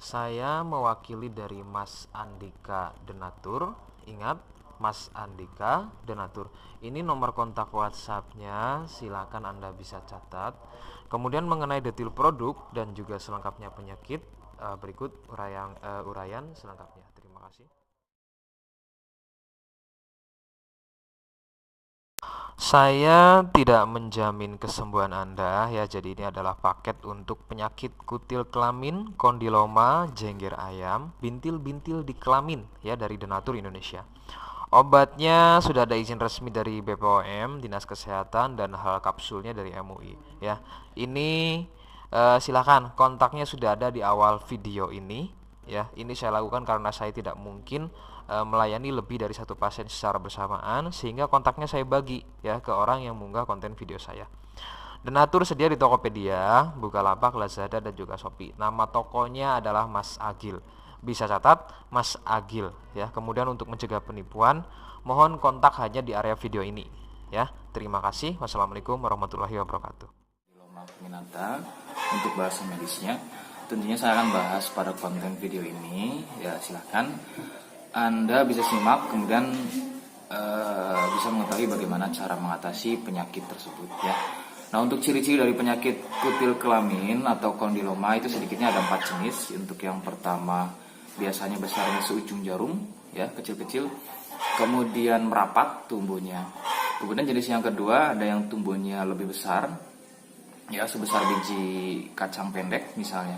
Saya mewakili dari Mas Andika Denatur. Ingat, Mas Andika Denatur. Ini nomor kontak WhatsApp-nya, silakan Anda bisa catat. Kemudian mengenai detail produk dan juga selengkapnya penyakit, berikut uraian selengkapnya. Terima kasih. Saya tidak menjamin kesembuhan Anda ya, jadi ini adalah paket untuk penyakit kutil kelamin, kondiloma, jengger ayam, bintil-bintil di kelamin ya dari Denatur Indonesia. Obatnya sudah ada izin resmi dari BPOM, Dinas Kesehatan, dan hal kapsulnya dari MUI ya. Ini silakan kontaknya sudah ada di awal video ini ya. Ini saya lakukan karena saya tidak mungkin melayani lebih dari satu pasien secara bersamaan, sehingga kontaknya saya bagi ya ke orang yang mengunggah konten video saya. Denatur sedia di Tokopedia, Bukalapak, Lazada, dan juga Shopee. Nama tokonya adalah Mas Agil. Bisa catat Mas Agil ya. Kemudian untuk mencegah penipuan, mohon kontak hanya di area video ini ya. Terima kasih. Wassalamualaikum warahmatullahi wabarakatuh. Minata untuk bahasa medisnya, tentunya saya akan bahas pada konten video ini ya. Silahkan Anda bisa simak, kemudian bisa mengetahui bagaimana cara mengatasi penyakit tersebut ya. Nah, untuk ciri-ciri dari penyakit kutil kelamin atau kondiloma itu sedikitnya ada 4 jenis. Untuk yang pertama, biasanya besarnya seujung jarum ya, kecil-kecil, kemudian merapat tumbuhnya. Kemudian jenis yang kedua ada yang tumbuhnya lebih besar ya, sebesar biji kacang pendek misalnya.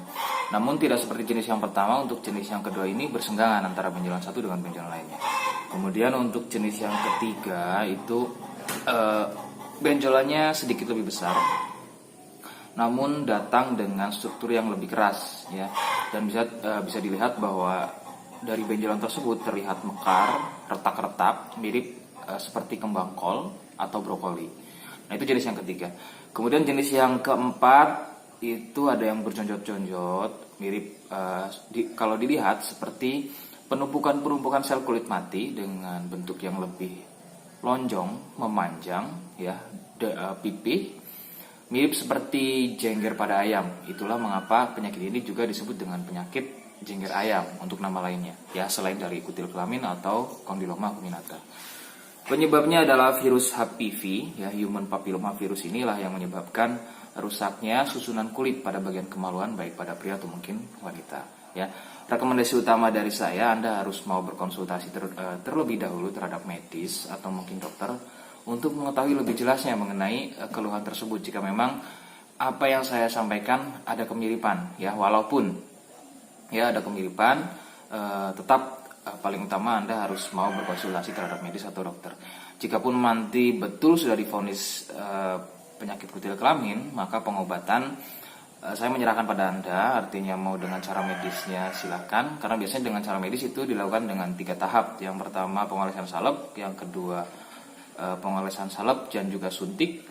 Namun tidak seperti jenis yang pertama, untuk jenis yang kedua ini bersenggangan antara benjolan satu dengan benjolan lainnya. Kemudian untuk jenis yang ketiga itu benjolannya sedikit lebih besar, namun datang dengan struktur yang lebih keras ya, dan bisa dilihat bahwa dari benjolan tersebut terlihat mekar, retak-retak, mirip seperti kembang kol atau brokoli. Nah, itu jenis yang ketiga. Kemudian jenis yang keempat itu ada yang berjonjot-jonjot, mirip kalau dilihat seperti penumpukan sel kulit mati dengan bentuk yang lebih lonjong, memanjang ya, pipih, mirip seperti jengger pada ayam. Itulah mengapa penyakit ini juga disebut dengan penyakit jengger ayam untuk nama lainnya ya, selain dari kutil kelamin atau kondiloma acuminata. Penyebabnya adalah virus HPV ya, human papilloma virus. Inilah yang menyebabkan rusaknya susunan kulit pada bagian kemaluan baik pada pria atau mungkin wanita ya. Rekomendasi utama dari saya, Anda harus mau berkonsultasi terlebih dahulu terhadap medis atau mungkin dokter untuk mengetahui lebih jelasnya mengenai keluhan tersebut. Jika memang apa yang saya sampaikan ada kemiripan ya, walaupun ya ada kemiripan, tetap paling utama Anda harus mau berkonsultasi terhadap medis atau dokter. Jikapun nanti betul sudah divonis penyakit kutil kelamin, maka pengobatan saya menyerahkan pada Anda. Artinya mau dengan cara medisnya silakan, karena biasanya dengan cara medis itu dilakukan dengan 3 tahap. Yang pertama pengolesan salep, yang kedua pengolesan salep dan juga suntik.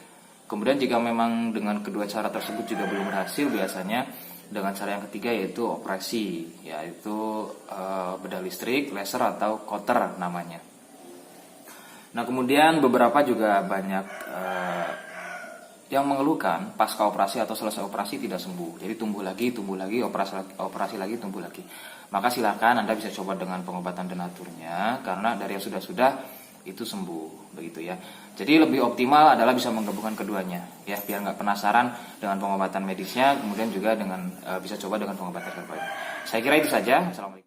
Kemudian jika memang dengan kedua cara tersebut juga belum berhasil, biasanya dengan cara yang ketiga yaitu operasi, yaitu bedah listrik, laser atau cutter namanya. Nah, kemudian beberapa juga banyak yang mengeluhkan pasca operasi atau selesai operasi tidak sembuh. Jadi tumbuh lagi, operasi lagi, tumbuh lagi. Maka silakan Anda bisa coba dengan pengobatan Denaturnya, karena dari yang sudah itu sembuh begitu ya. Jadi lebih optimal adalah bisa menggabungkan keduanya ya, biar nggak penasaran dengan pengobatan medisnya, kemudian juga dengan bisa coba dengan pengobatan herbal. Saya kira itu saja. Assalamualaikum.